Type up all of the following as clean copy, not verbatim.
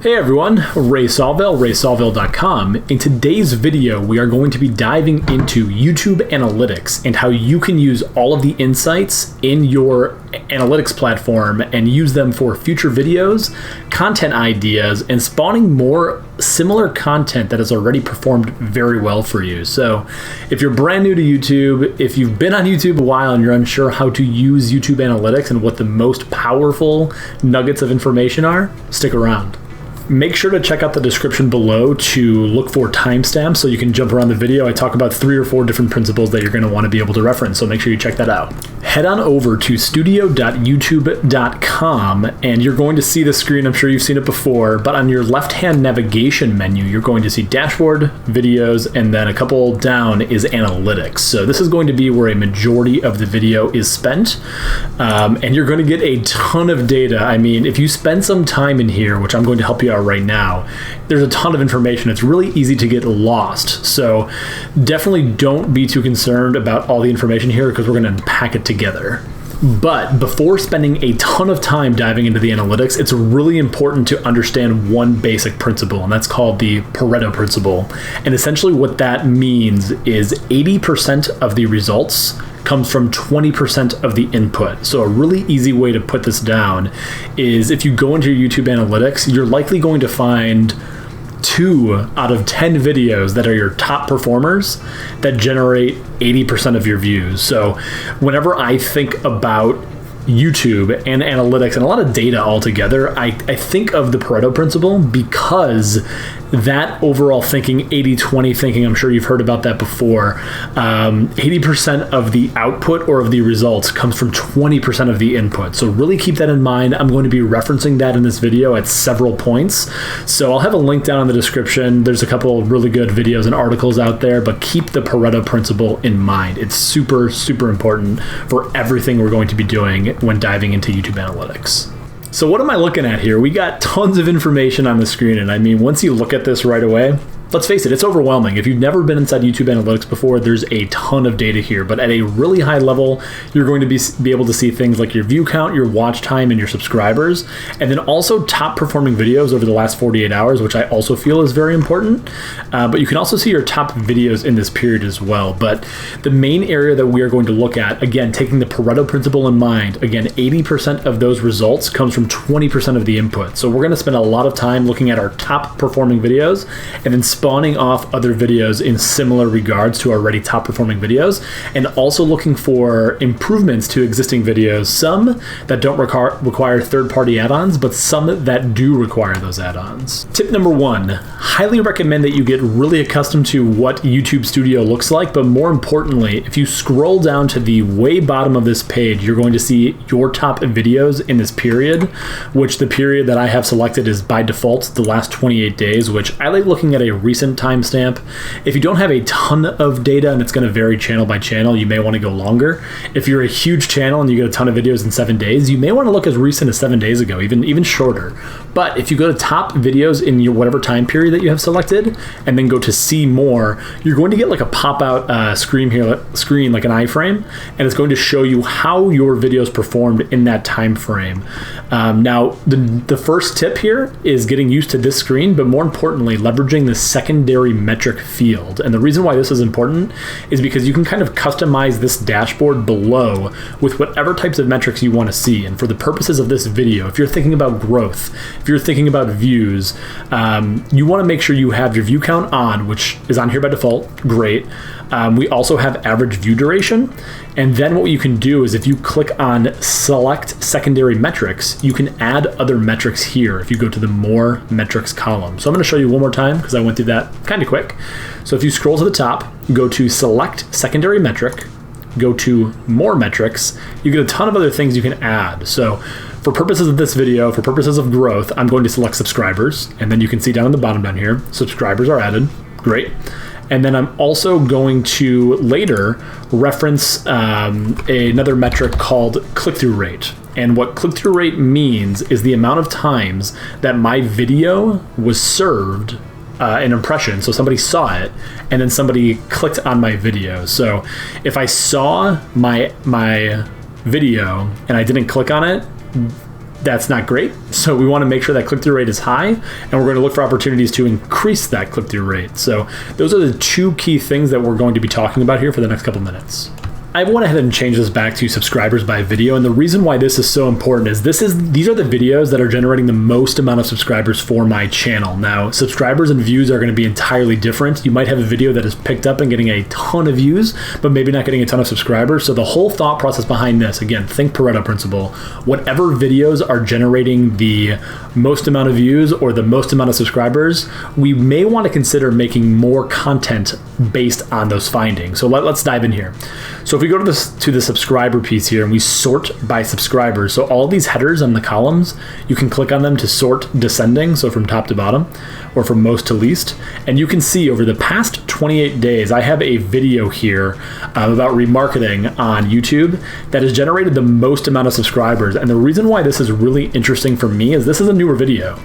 Hey everyone, Ray Salville, raysalville.com. In today's video, we are going to be diving into YouTube analytics and how you can use all of the insights in your analytics platform and use them for future videos, content ideas, and spawning more similar content that has already performed very well for you. So if you're brand new to YouTube, if you've been on YouTube a while and you're unsure how to use YouTube analytics and what the most powerful nuggets of information are, stick around. Make sure to check out the description below to look for timestamps so you can jump around the video. I talk about 3 or 4 different principles that you're going to want to be able to reference, so make sure you check that out. Head on over to studio.youtube.com and you're going to see the screen. I'm sure you've seen it before, but on your left-hand navigation menu, you're going to see dashboard, videos, and then a couple down is analytics. So this is going to be where a majority of the video is spent, and you're going to get a ton of data. I mean, if you spend some time in here, which I'm going to help you out right now, there's a ton of information. It's really easy to get lost. So definitely don't be too concerned about all the information here because we're going to unpack it together. But before spending a ton of time diving into the analytics, it's really important to understand one basic principle, and that's called the Pareto Principle. And essentially what that means is 80% of the results comes from 20% of the input. So a really easy way to put this down is if you go into your YouTube analytics, you're likely going to find 2 out of 10 videos that are your top performers that generate 80% of your views. So whenever I think about YouTube and analytics and a lot of data altogether, I think of the Pareto Principle because that overall thinking, 80-20 thinking, I'm sure you've heard about that before, 80% of the output or of the results comes from 20% of the input. So really keep that in mind. I'm going to be referencing that in this video at several points. So I'll have a link down in the description. There's a couple of really good videos and articles out there, but keep the Pareto Principle in mind. It's super, super important for everything we're going to be doing when diving into YouTube analytics. So what am I looking at here? We got tons of information on the screen, and I mean, once you look at this right away, let's face it, it's overwhelming. If you've never been inside YouTube analytics before, there's a ton of data here, but at a really high level, you're going to be able to see things like your view count, your watch time, and your subscribers, and then also top performing videos over the last 48 hours, which I also feel is very important. But you can also see your top videos in this period as well. But the main area that we are going to look at, again, taking the Pareto Principle in mind, again, 80% of those results comes from 20% of the input. So we're going to spend a lot of time looking at our top performing videos and then spawning off other videos in similar regards to already top performing videos, and also looking for improvements to existing videos, some that don't require third-party add-ons, but some that do require those add-ons. Tip number 1, highly recommend that you get really accustomed to what YouTube Studio looks like, but more importantly, if you scroll down to the way bottom of this page, you're going to see your top videos in this period, which the period that I have selected is by default the last 28 days, which I like looking at a recent timestamp. If you don't have a ton of data, and it's going to vary channel by channel, you may want to go longer. If you're a huge channel and you get a ton of videos in 7 days, you may want to look as recent as 7 days ago, even shorter. But if you go to top videos in your whatever time period that you have selected, and then go to see more, you're going to get like a pop-out screen here, like an iframe, and it's going to show you how your videos performed in that time frame. Now, the first tip here is getting used to this screen, but more importantly, leveraging the secondary metric field. And the reason why this is important is because you can kind of customize this dashboard below with whatever types of metrics you want to see. And for the purposes of this video, if you're thinking about growth, if you're thinking about views, you want to make sure you have your view count on, which is on here by default. Great. We also have average view duration. And then what you can do is if you click on select secondary metrics, you can add other metrics here if you go to the more metrics column. So I'm going to show you one more time because I went through that kind of quick. So if you scroll to the top, go to select secondary metric, go to more metrics, you get a ton of other things you can add. So for purposes of this video, for purposes of growth, I'm going to select subscribers, and then you can see down at the bottom down here, subscribers are added. Great. And then I'm also going to later reference another metric called click-through rate. And what click-through rate means is the amount of times that my video was served an impression. So somebody saw it and then somebody clicked on my video. So if I saw my video and I didn't click on it, That's not great. So we want to make sure that click-through rate is high, and we're going to look for opportunities to increase that click-through rate. So those are the two key things that we're going to be talking about here for the next couple minutes. I went ahead and changed this back to subscribers by video, and the reason why this is so important is these are the videos that are generating the most amount of subscribers for my channel. Now, subscribers and views are going to be entirely different. You might have a video that is picked up and getting a ton of views, but maybe not getting a ton of subscribers. So the whole thought process behind this, again, think Pareto Principle. Whatever videos are generating the most amount of views or the most amount of subscribers, we may want to consider making more content based on those findings. So let's dive in here. So if we go to the subscriber piece here and we sort by subscribers, so all these headers on the columns, you can click on them to sort descending, so from top to bottom or from most to least. And you can see over the past 28 days, I have a video here about remarketing on YouTube that has generated the most amount of subscribers. And the reason why this is really interesting for me is this is a newer video.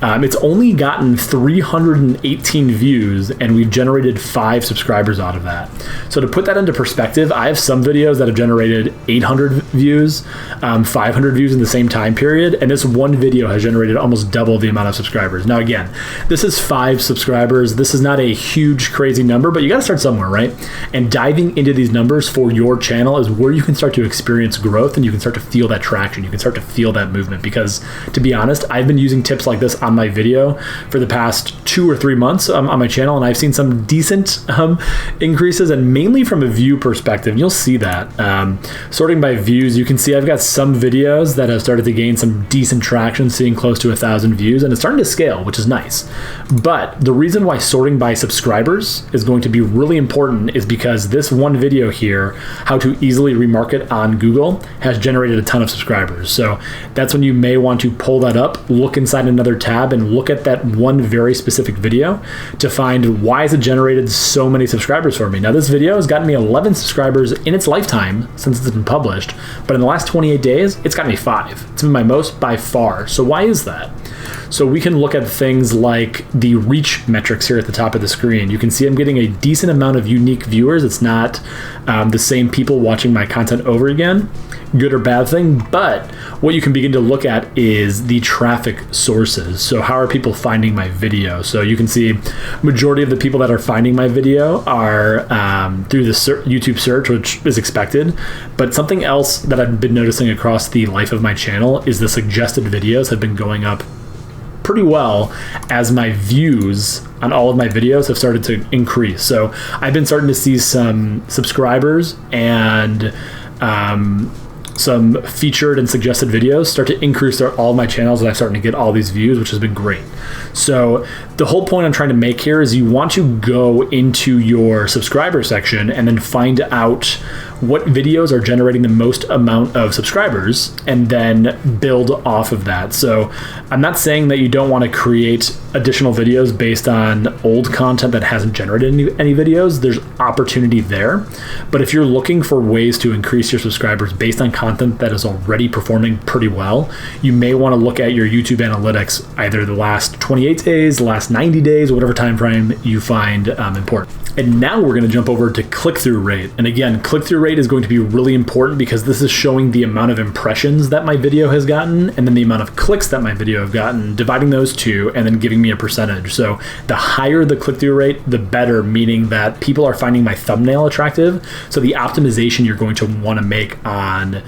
It's only gotten 318 views and we've generated 5 subscribers out of that. So to put that into perspective, I have some videos that have generated 800 views, 500 views in the same time period, and this one video has generated almost double the amount of subscribers. Now again, this is 5 subscribers. This is not a huge, crazy number, but you got to start somewhere, right? And diving into these numbers for your channel is where you can start to experience growth and you can start to feel that traction. You can start to feel that movement because, to be honest, I've been using tips like this on my video for the past 2 or 3 months on my channel, and I've seen some decent increases, and mainly from a view perspective. You'll see that. Sorting by views, you can see I've got some videos that have started to gain some decent traction, seeing close to 1,000 views, and it's starting to scale, which is nice. But the reason why sorting by subscribers is going to be really important is because this one video here, how to easily remarket on Google, has generated a ton of subscribers. So that's when you may want to pull that up, look inside another tab, and look at that one very specific video to find why has it generated so many subscribers for me. Now this video has gotten me 11 subscribers in its lifetime since it's been published, but in the last 28 days, it's gotten me 5. It's been my most by far. So why is that? So we can look at things like the reach metrics here at the top of the screen. You can see I'm getting a decent amount of unique viewers. It's not the same people watching my content over again, good or bad thing, but what you can begin to look at is the traffic sources. So how are people finding my video? So you can see majority of the people that are finding my video are through the YouTube search, which is expected. But something else that I've been noticing across the life of my channel is the suggested videos have been going up pretty well as my views on all of my videos have started to increase. So I've been starting to see some subscribers and some featured and suggested videos start to increase all of my channels, and I'm starting to get all these views, which has been great. So the whole point I'm trying to make here is you want to go into your subscriber section and then find out what videos are generating the most amount of subscribers and then build off of that. So I'm not saying that you don't want to create additional videos based on old content that hasn't generated any videos. There's opportunity there. But if you're looking for ways to increase your subscribers based on content that is already performing pretty well, you may want to look at your YouTube analytics, either the last 28 days, the last 90 days, whatever time frame you find important. And now we're going to jump over to click-through rate. And again, click-through rate is going to be really important because this is showing the amount of impressions that my video has gotten and then the amount of clicks that my video have gotten, dividing those two and then giving me a percentage. So the higher the click-through rate, the better, meaning that people are finding my thumbnail attractive. So the optimization you're going to want to make on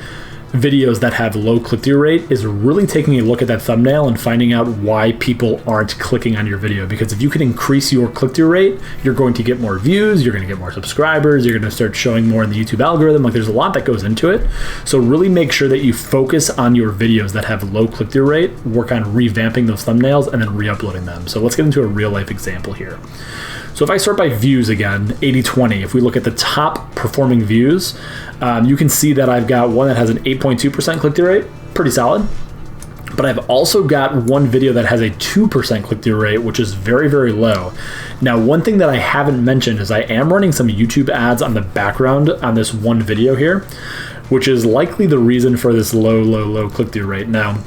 videos that have low click-through rate is really taking a look at that thumbnail and finding out why people aren't clicking on your video. Because if you can increase your click-through rate, you're going to get more views, you're going to get more subscribers, you're going to start showing more in the YouTube algorithm. Like, there's a lot that goes into it. So really make sure that you focus on your videos that have low click-through rate, work on revamping those thumbnails, and then re-uploading them. So let's get into a real-life example here. So if I sort by views again, 80-20, if we look at the top performing views, you can see that I've got one that has an 8.2% click-through rate, pretty solid. But I've also got one video that has a 2% click-through rate, which is very, very low. Now, one thing that I haven't mentioned is I am running some YouTube ads on the background on this one video here, which is likely the reason for this low click-through rate. Now,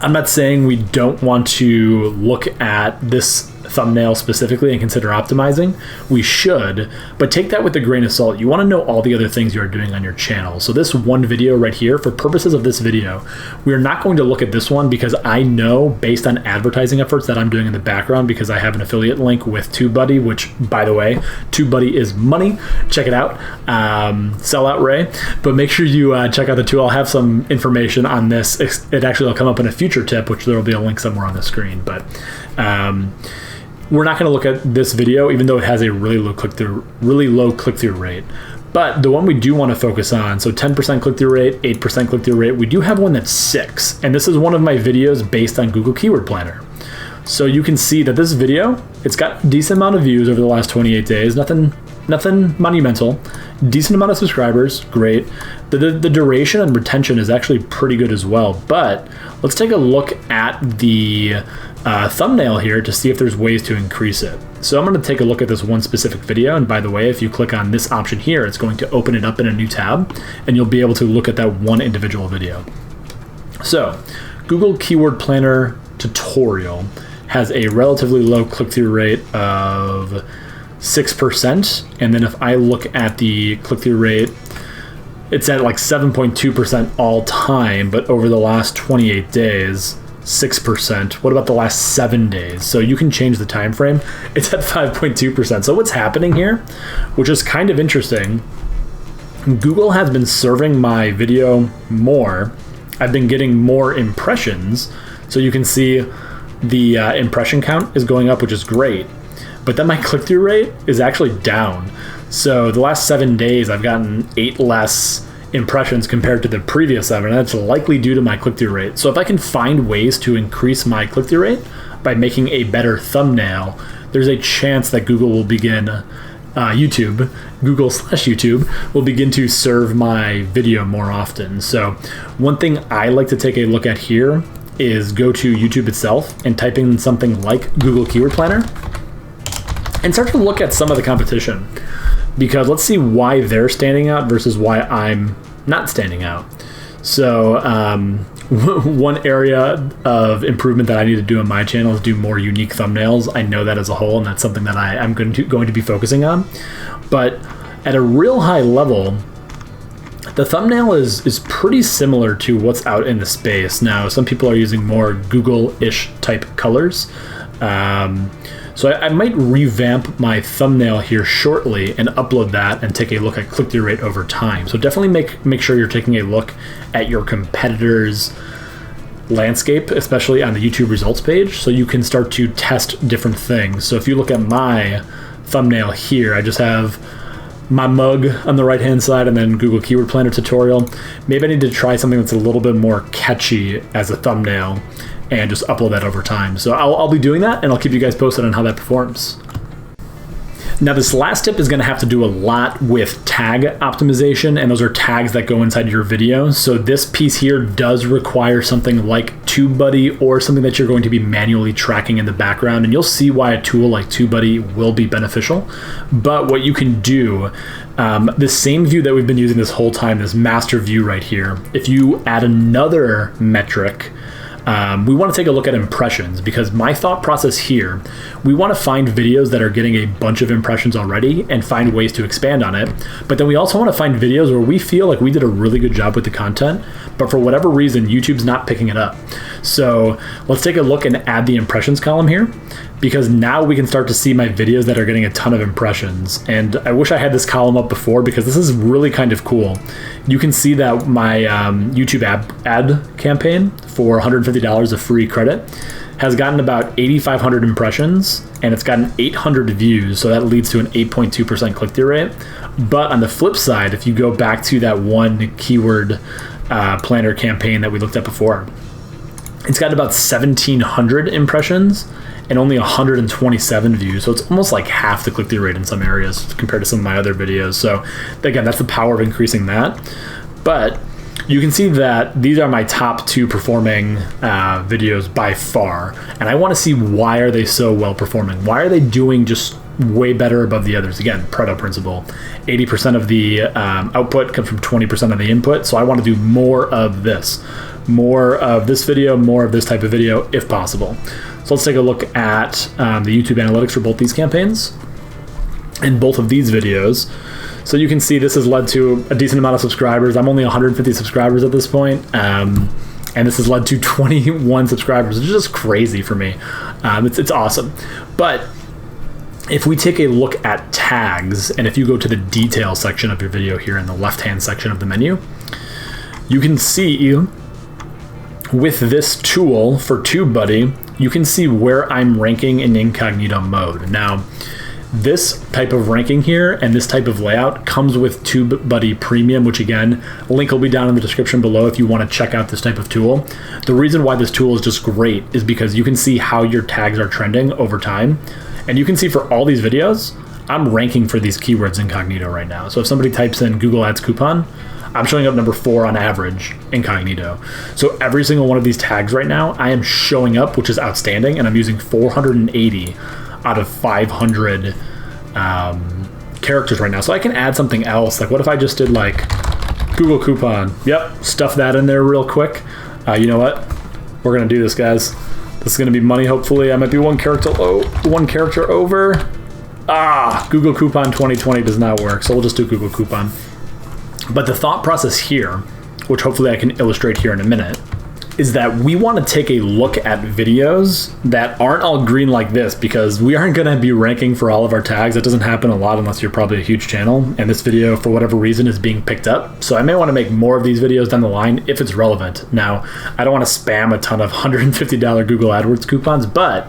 I'm not saying we don't want to look at this thumbnail specifically and consider optimizing, we should, but take that with a grain of salt. You want to know all the other things you're doing on your channel. So this one video right here, for purposes of this video, we're not going to look at this one because I know based on advertising efforts that I'm doing in the background, because I have an affiliate link with TubeBuddy, which, by the way, TubeBuddy is money. Check it out. Sell out Ray. But make sure you check out the tool. I'll have some information on this. It actually will come up in a future tip, which there will be a link somewhere on the screen. But we're not going to look at this video, even though it has a really low click-through rate. But the one we do want to focus on, so 10% click-through rate, 8% click-through rate, we do have one that's 6. And this is one of my videos based on Google Keyword Planner. So you can see that this video, it's got a decent amount of views over the last 28 days, nothing monumental, decent amount of subscribers, great. The duration and retention is actually pretty good as well. But let's take a look at the thumbnail here to see if there's ways to increase it. So I'm going to take a look at this one specific video. And by the way, if you click on this option here, it's going to open it up in a new tab and you'll be able to look at that one individual video. So Google Keyword Planner tutorial has a relatively low click-through rate of 6%. And then if I look at the click-through rate, it's at like 7.2% all time, but over the last 28 days, 6%. What about the last 7 days? So you can change the time frame. It's at 5.2%. So what's happening here, which is kind of interesting, Google has been serving my video more. I've been getting more impressions. So you can see the impression count is going up, which is great. But then my click-through rate is actually down. So the last 7 days, I've gotten 8 less impressions compared to the previous 7, and that's likely due to my click-through rate. So if I can find ways to increase my click-through rate by making a better thumbnail, there's a chance that Google will begin, Google/YouTube will begin to serve my video more often. So one thing I like to take a look at here is go to YouTube itself and type in something like Google Keyword Planner and start to look at some of the competition, because let's see why they're standing out versus why I'm not standing out. So one area of improvement that I need to do on my channel is do more unique thumbnails. I know that as a whole, and that's something that I'm going to be focusing on. But at a real high level, the thumbnail is pretty similar to what's out in the space. Now, some people are using more Google-ish type colors. So I might revamp my thumbnail here shortly and upload that and take a look at click-through rate over time. So definitely make sure you're taking a look at your competitors' landscape, especially on the YouTube results page, so you can start to test different things. So if you look at my thumbnail here, I just have my mug on the right-hand side and then Google Keyword Planner tutorial. Maybe I need to try something that's a little bit more catchy as a thumbnail and just upload that over time. So I'll be doing that, and I'll keep you guys posted on how that performs. Now, this last tip is going to have to do a lot with tag optimization, and those are tags that go inside your video. So this piece here does require something like TubeBuddy or something that you're going to be manually tracking in the background, and you'll see why a tool like TubeBuddy will be beneficial. But what you can do, the same view that we've been using this whole time, this master view right here, if you add another metric, we want to take a look at impressions, because my thought process here, we want to find videos that are getting a bunch of impressions already and find ways to expand on it. But then we also want to find videos where we feel like we did a really good job with the content, but for whatever reason, YouTube's not picking it up. So let's take a look and add the impressions column here, because now we can start to see my videos that are getting a ton of impressions. And I wish I had this column up before, because this is really kind of cool. You can see that my YouTube ad campaign for $150 of free credit has gotten about 8,500 impressions, and it's gotten 800 views, so that leads to an 8.2% click-through rate. But on the flip side, if you go back to that one keyword planner campaign that we looked at before, it's got about 1,700 impressions and only 127 views. So it's almost like half the click-through rate in some areas compared to some of my other videos. So again, that's the power of increasing that. But you can see that these are my top 2 performing videos by far. And I want to see, why are they so well performing? Why are they doing just way better above the others? Again, Pareto Principle. 80% of the output comes from 20% of the input. So I want to do more of this. More of this video, more of this type of video if possible. So let's take a look at the YouTube analytics for both these campaigns and both of these videos. So you can see this has led to a decent amount of subscribers. I'm only 150 subscribers at this point. And this has led to 21 subscribers, which is just crazy for me. It's awesome. But if we take a look at tags, and if you go to the details section of your video here in the left-hand section of the menu, you can see with this tool for TubeBuddy, you can see where I'm ranking in incognito mode. Now, this type of ranking here and this type of layout comes with TubeBuddy Premium, which again, link will be down in the description below if you want to check out this type of tool. The reason why this tool is just great is because you can see how your tags are trending over time. And you can see for all these videos, I'm ranking for these keywords incognito right now. So if somebody types in Google Ads coupon, I'm showing up number 4 on average incognito. So every single one of these tags right now, I am showing up, which is outstanding, and I'm using 480 out of 500 characters right now. So I can add something else. Like what if I just did like Google coupon? Yep, stuff that in there real quick. You know what? We're gonna do this, guys. This is gonna be money, hopefully. I might be one character over. Google coupon 2020 does not work, so we'll just do Google coupon. But the thought process here, which hopefully I can illustrate here in a minute, is that we want to take a look at videos that aren't all green like this, because we aren't going to be ranking for all of our tags. That doesn't happen a lot unless you're probably a huge channel, and this video, for whatever reason, is being picked up. So I may want to make more of these videos down the line if it's relevant. Now, I don't want to spam a ton of $150 Google AdWords coupons, but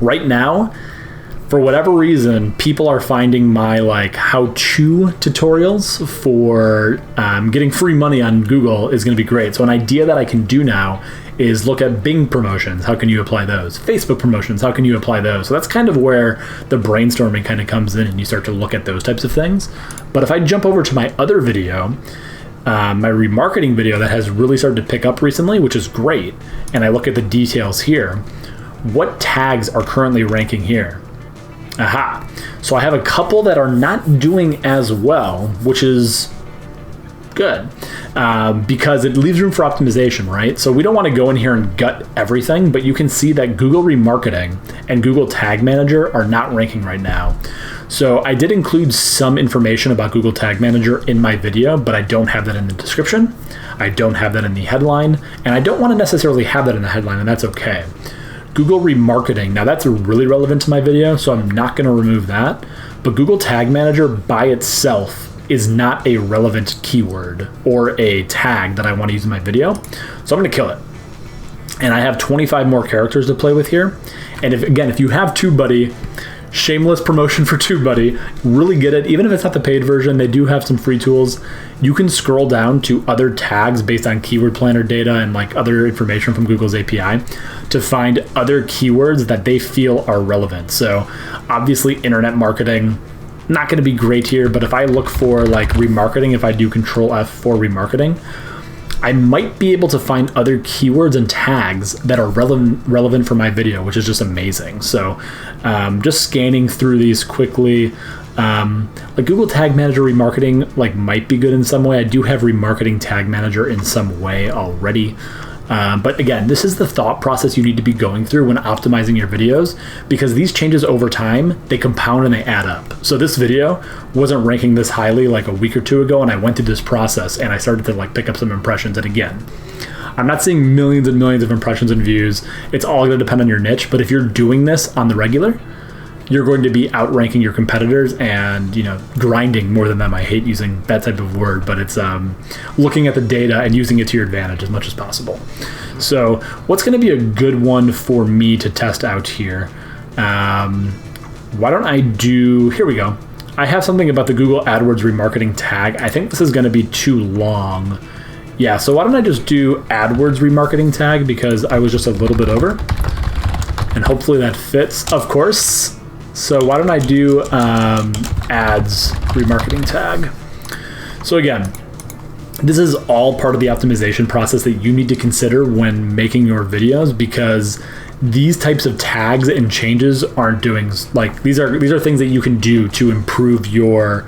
right now, for whatever reason, people are finding my like how-to tutorials for getting free money on Google is going to be great. So an idea that I can do now is look at Bing promotions. How can you apply those? Facebook promotions. How can you apply those? So that's kind of where the brainstorming kind of comes in, and you start to look at those types of things. But if I jump over to my other video, my remarketing video that has really started to pick up recently, which is great, and I look at the details here, what tags are currently ranking here? Aha. So I have a couple that are not doing as well, which is good because it leaves room for optimization, right? So we don't want to go in here and gut everything, but you can see that Google Remarketing and Google Tag Manager are not ranking right now. So I did include some information about Google Tag Manager in my video, but I don't have that in the description. I don't have that in the headline, and I don't want to necessarily have that in the headline, and that's okay. Google Remarketing, now that's really relevant to my video, so I'm not going to remove that. But Google Tag Manager by itself is not a relevant keyword or a tag that I want to use in my video. So I'm going to kill it. And I have 25 more characters to play with here. And if you have TubeBuddy, shameless promotion for TubeBuddy, really get it. Even if it's not the paid version, they do have some free tools. You can scroll down to other tags based on keyword planner data and like other information from Google's API to find other keywords that they feel are relevant. So obviously internet marketing, not going to be great here, but if I look for like remarketing, if I do Control F for remarketing, I might be able to find other keywords and tags that are relevant for my video, which is just amazing. So just scanning through these quickly, like Google Tag Manager remarketing like might be good in some way. I do have remarketing tag manager in some way already. But again, this is the thought process you need to be going through when optimizing your videos, because these changes over time, they compound and they add up. So this video wasn't ranking this highly like a week or two ago, and I went through this process and I started to like pick up some impressions. And again, I'm not seeing millions and millions of impressions and views. It's all going to depend on your niche, but if you're doing this on the regular, you're going to be outranking your competitors and, you know, grinding more than them. I hate using that type of word, but it's looking at the data and using it to your advantage as much as possible. So what's going to be a good one for me to test out here? Why don't I do, here we go. I have something about the Google AdWords remarketing tag. I think this is going to be too long. Yeah, so why don't I just do AdWords remarketing tag, because I was just a little bit over. And hopefully that fits, of course. So why don't I do ads remarketing tag? So again, this is all part of the optimization process that you need to consider when making your videos, because these types of tags and changes aren't doing, like, these are things that you can do to improve your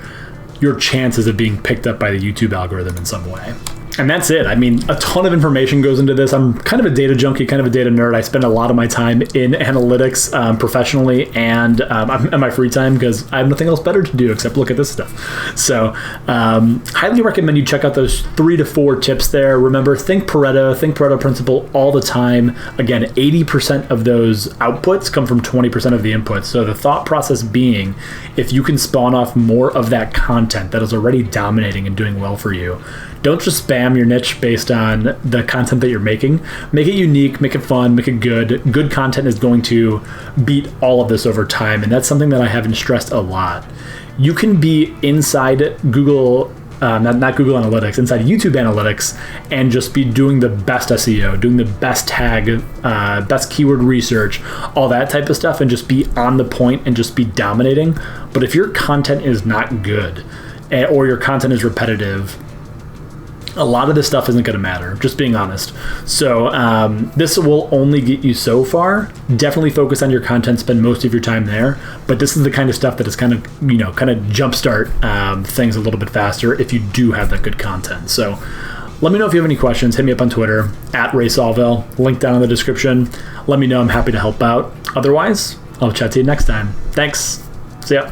chances of being picked up by the YouTube algorithm in some way. And that's it. I mean, a ton of information goes into this. I'm kind of a data junkie, kind of a data nerd. I spend a lot of my time in analytics professionally and in my free time because I have nothing else better to do except look at this stuff. So highly recommend you check out those 3 to 4 tips there. Remember, think Pareto Principle all the time. Again, 80% of those outputs come from 20% of the inputs. So the thought process being, if you can spawn off more of that content that is already dominating and doing well for you, don't just spam your niche based on the content that you're making. Make it unique, make it fun, make it good. Good content is going to beat all of this over time, and that's something that I haven't stressed a lot. You can be inside Google, not Google Analytics, inside YouTube Analytics, and just be doing the best SEO, doing the best tag, best keyword research, all that type of stuff, and just be on the point and just be dominating. But if your content is not good, or your content is repetitive, a lot of this stuff isn't going to matter, just being honest. So this will only get you so far. Definitely focus on your content, spend most of your time there. But this is the kind of stuff that is kind of jumpstart things a little bit faster if you do have that good content. So let me know if you have any questions. Hit me up on Twitter, @RaySolville, link down in the description. Let me know. I'm happy to help out. Otherwise, I'll chat to you next time. Thanks. See ya.